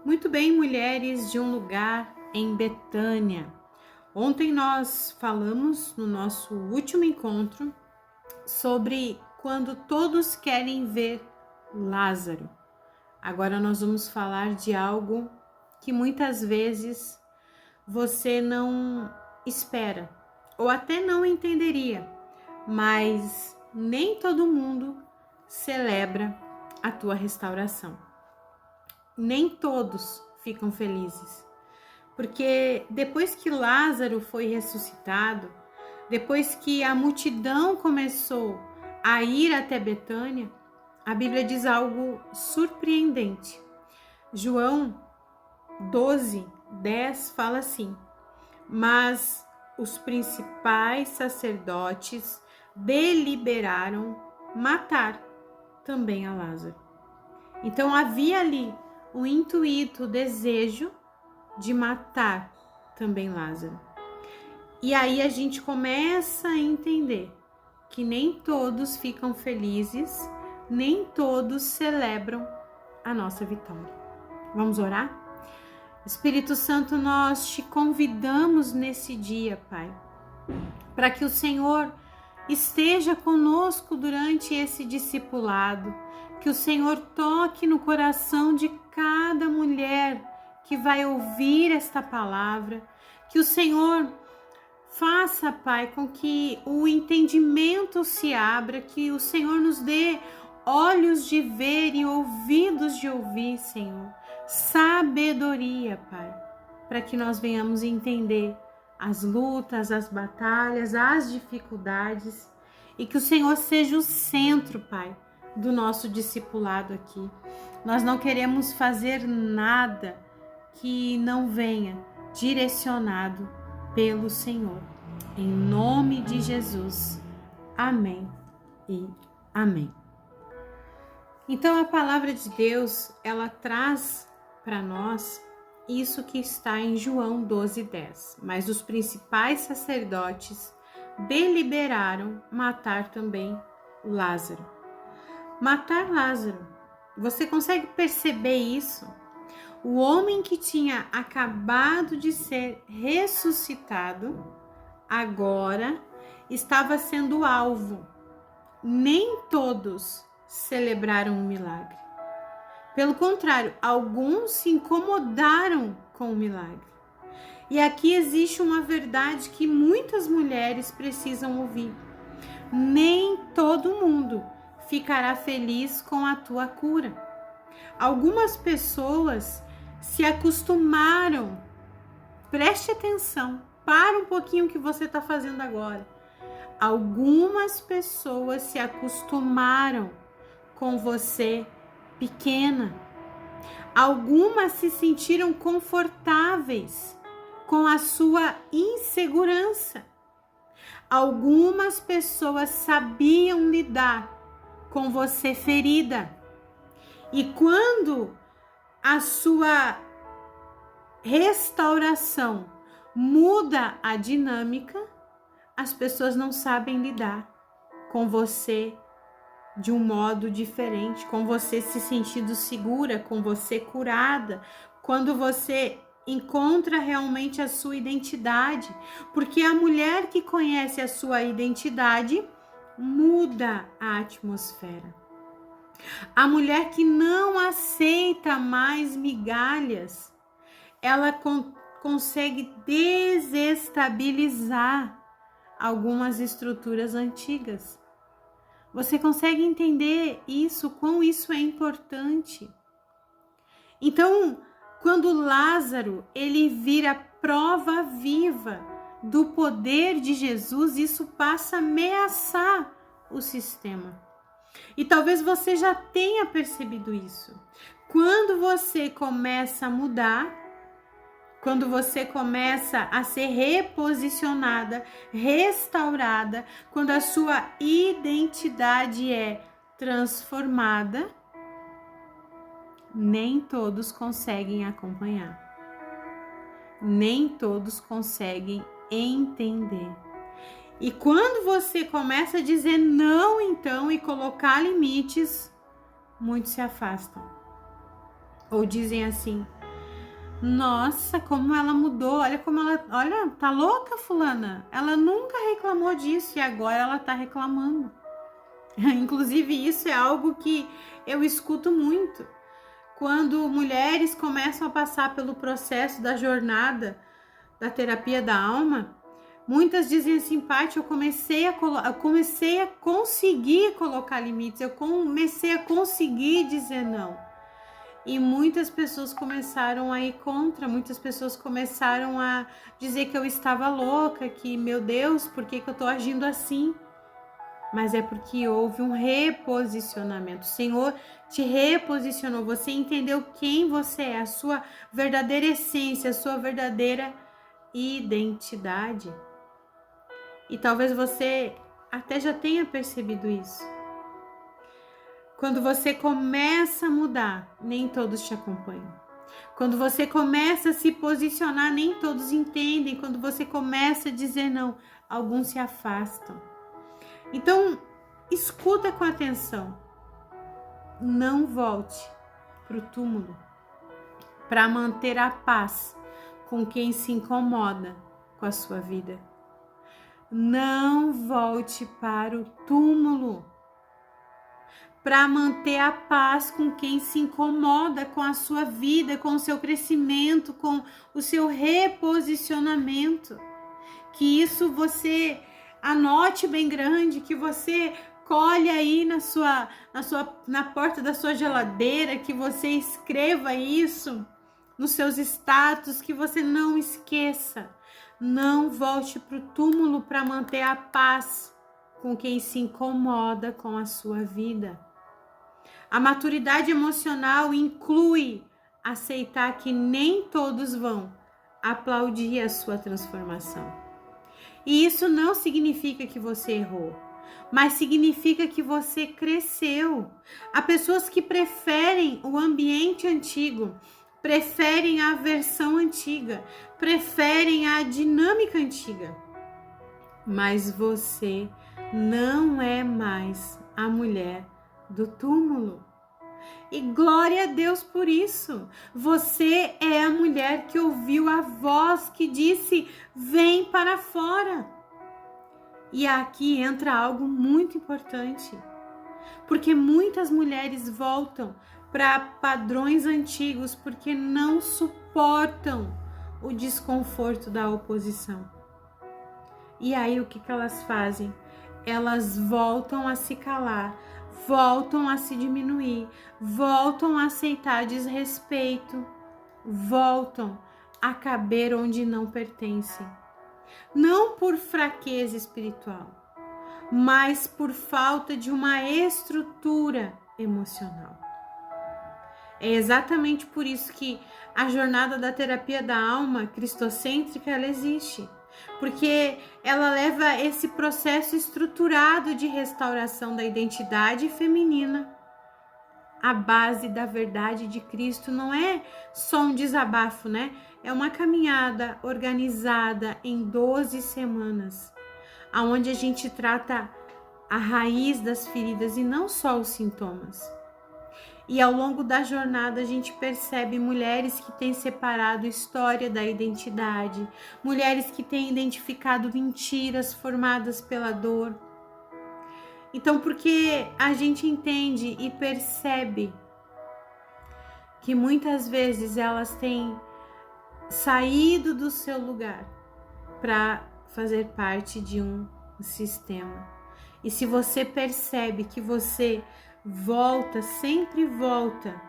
Muito bem, mulheres de um lugar em Betânia. Ontem nós falamos no nosso último encontro sobre quando todos querem ver Lázaro. Agora nós vamos falar de algo que muitas vezes você não espera ou até não entenderia, mas nem todo mundo celebra a tua restauração. Nem todos ficam felizes, porque depois que Lázaro foi ressuscitado, depois que a multidão começou a ir até Betânia, a Bíblia diz algo surpreendente. João 12:10 fala assim: mas os principais sacerdotes deliberaram matar também a Lázaro. Então havia ali o intuito, o desejo de matar também Lázaro. E aí a gente começa a entender que nem todos ficam felizes, nem todos celebram a nossa vitória. Vamos orar? Espírito Santo, nós te convidamos nesse dia, Pai, para que o Senhor esteja conosco durante esse discipulado, que o Senhor toque no coração de cada mulher que vai ouvir esta palavra, que o Senhor faça, Pai, com que o entendimento se abra, que o Senhor nos dê olhos de ver e ouvidos de ouvir, Senhor, sabedoria, Pai, para que nós venhamos entender as lutas, as batalhas, as dificuldades e que o Senhor seja o centro, Pai, do nosso discipulado aqui. Nós não queremos fazer nada que não venha direcionado pelo Senhor. Em nome de Jesus. Amém e amém. Então a palavra de Deus, ela traz para nós isso que está em João 12:10. Mas os principais sacerdotes deliberaram matar também Lázaro. Matar Lázaro. Você consegue perceber isso? O homem que tinha acabado de ser ressuscitado, agora estava sendo alvo. Nem todos celebraram o milagre. Pelo contrário, alguns se incomodaram com o milagre. E aqui existe uma verdade que muitas mulheres precisam ouvir. Nem todo mundo ficará feliz com a tua cura. Algumas pessoas se acostumaram. Preste atenção, para um pouquinho o que você está fazendo agora. Algumas pessoas se acostumaram com você pequena. Algumas se sentiram confortáveis com a sua insegurança. Algumas pessoas sabiam lidar com você ferida. E quando a sua restauração muda a dinâmica, as pessoas não sabem lidar com você de um modo diferente, com você se sentindo segura, com você curada, quando você encontra realmente a sua identidade, porque a mulher que conhece a sua identidade muda a atmosfera. A mulher que não aceita mais migalhas, ela consegue desestabilizar algumas estruturas antigas. Você consegue entender isso, quão isso é importante? Então, quando Lázaro, ele vira prova viva do poder de Jesus, isso passa a ameaçar o sistema. E talvez você já tenha percebido isso. Quando você começa a mudar, quando você começa a ser reposicionada, restaurada, quando a sua identidade é transformada, nem todos conseguem acompanhar. Nem todos conseguem entender. E quando você começa a dizer não, então, e colocar limites, muitos se afastam. Ou dizem assim: Nossa, como ela mudou, olha como ela, olha, tá louca fulana, ela nunca reclamou disso e agora ela tá reclamando. Inclusive isso é algo que eu escuto muito, quando mulheres começam a passar pelo processo da jornada da terapia da alma, muitas dizem assim, Paty, eu comecei a conseguir colocar limites, eu comecei a conseguir dizer não. E muitas pessoas começaram a ir contra, muitas pessoas começaram a dizer que eu estava louca, que, meu Deus, por que eu tô agindo assim? Mas é porque houve um reposicionamento. O Senhor te reposicionou, você entendeu quem você é, a sua verdadeira essência, a sua verdadeira identidade. E talvez você até já tenha percebido isso. Quando você começa a mudar, nem todos te acompanham. Quando você começa a se posicionar, nem todos entendem. Quando você começa a dizer não, alguns se afastam. Então, escuta com atenção. Não volte para o túmulo para manter a paz com quem se incomoda com a sua vida. Não volte para o túmulo para manter a paz com quem se incomoda com a sua vida, com o seu crescimento, com o seu reposicionamento. Que isso você anote bem grande, que você colhe aí na porta da sua geladeira, que você escreva isso nos seus status, que você não esqueça. Não volte para o túmulo para manter a paz com quem se incomoda com a sua vida. A maturidade emocional inclui aceitar que nem todos vão aplaudir a sua transformação. E isso não significa que você errou, mas significa que você cresceu. Há pessoas que preferem o ambiente antigo, preferem a versão antiga, preferem a dinâmica antiga. Mas você não é mais a mulher do túmulo. E glória a Deus por isso. Você é a mulher que ouviu a voz que disse: vem para fora. E aqui entra algo muito importante, porque muitas mulheres voltam para padrões antigos porque não suportam o desconforto da oposição. E aí o que elas fazem? Elas voltam a se calar, voltam a se diminuir, voltam a aceitar desrespeito, voltam a caber onde não pertencem. Não por fraqueza espiritual, mas por falta de uma estrutura emocional. É exatamente por isso que a jornada da terapia da alma cristocêntrica ela existe. Porque ela leva esse processo estruturado de restauração da identidade feminina. A base da verdade de Cristo não é só um desabafo, né? É uma caminhada organizada em 12 semanas, onde a gente trata a raiz das feridas e não só os sintomas. E ao longo da jornada a gente percebe mulheres que têm separado história da identidade, mulheres que têm identificado mentiras formadas pela dor. Então, porque a gente entende e percebe que muitas vezes elas têm saído do seu lugar para fazer parte de um sistema. E se você percebe que você sempre volta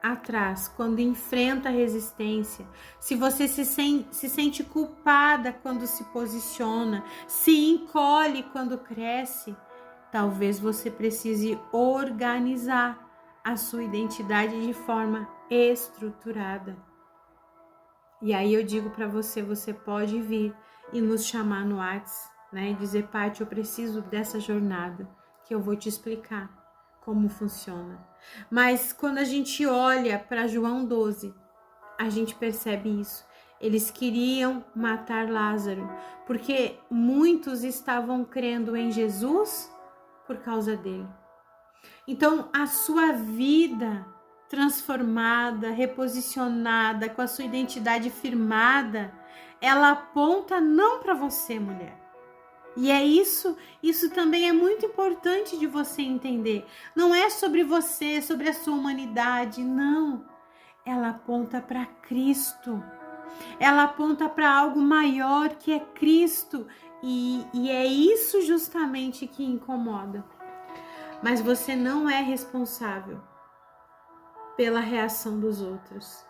atrás quando enfrenta a resistência, se você se sente culpada quando se posiciona, se encolhe quando cresce, talvez você precise organizar a sua identidade de forma estruturada. E aí eu digo para você, você pode vir e nos chamar no WhatsApp, né? E dizer, Paty, eu preciso dessa jornada, que eu vou te explicar como funciona. Mas quando a gente olha para João 12, a gente percebe isso. Eles queriam matar Lázaro, porque muitos estavam crendo em Jesus por causa dele. Então, a sua vida transformada, reposicionada, com a sua identidade firmada, ela aponta não para você, mulher. E é isso também é muito importante de você entender. Não é sobre você, sobre a sua humanidade, não. Ela aponta para Cristo. Ela aponta para algo maior que é Cristo. E é isso justamente que incomoda. Mas você não é responsável pela reação dos outros.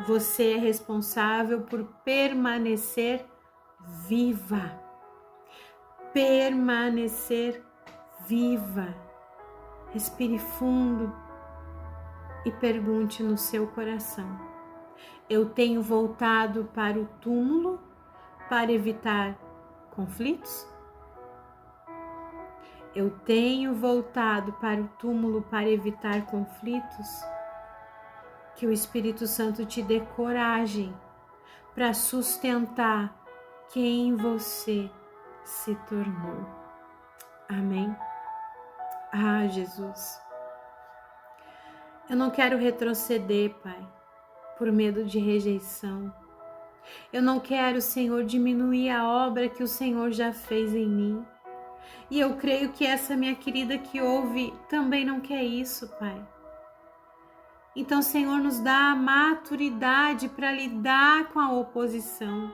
Você é responsável por permanecer viva. Permanecer viva. Respire fundo e pergunte no seu coração: eu tenho voltado para o túmulo para evitar conflitos? Eu tenho voltado para o túmulo para evitar conflitos? Que o Espírito Santo te dê coragem para sustentar quem você se tornou. Amém? Ah, Jesus, eu não quero retroceder, Pai, por medo de rejeição. Eu não quero, Senhor, diminuir a obra que o Senhor já fez em mim. E eu creio que essa minha querida que ouve também não quer isso, Pai. Então, Senhor, nos dá a maturidade para lidar com a oposição.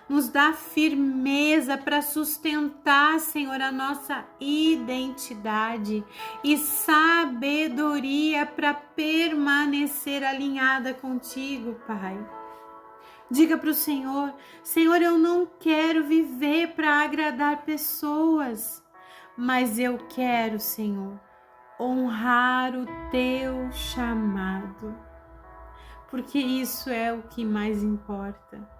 Nos dá firmeza para sustentar, Senhor, a nossa identidade e sabedoria para permanecer alinhada contigo, Pai. Diga para o Senhor: Senhor, eu não quero viver para agradar pessoas, mas eu quero, Senhor, honrar o teu chamado, porque isso é o que mais importa.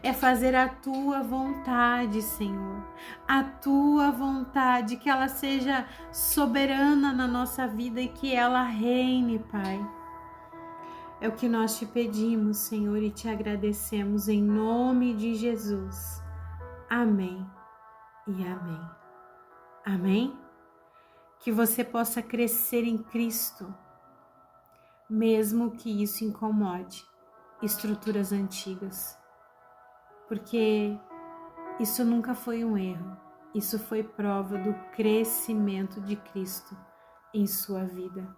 É fazer a tua vontade, Senhor, a tua vontade, que ela seja soberana na nossa vida e que ela reine, Pai. É o que nós te pedimos, Senhor, e te agradecemos em nome de Jesus. Amém e amém. Amém? Que você possa crescer em Cristo, mesmo que isso incomode estruturas antigas. Porque isso nunca foi um erro, isso foi prova do crescimento de Cristo em sua vida.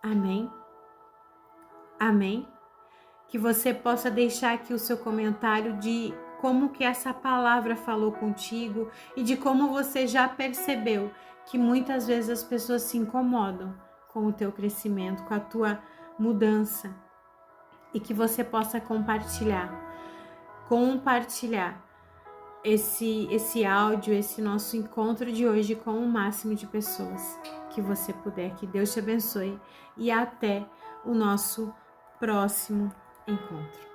Amém? Amém? Que você possa deixar aqui o seu comentário de como que essa palavra falou contigo e de como você já percebeu que muitas vezes as pessoas se incomodam com o teu crescimento, com a tua mudança, e que você possa compartilhar esse áudio, esse nosso encontro de hoje com o máximo de pessoas que você puder. Que Deus te abençoe e até o nosso próximo encontro.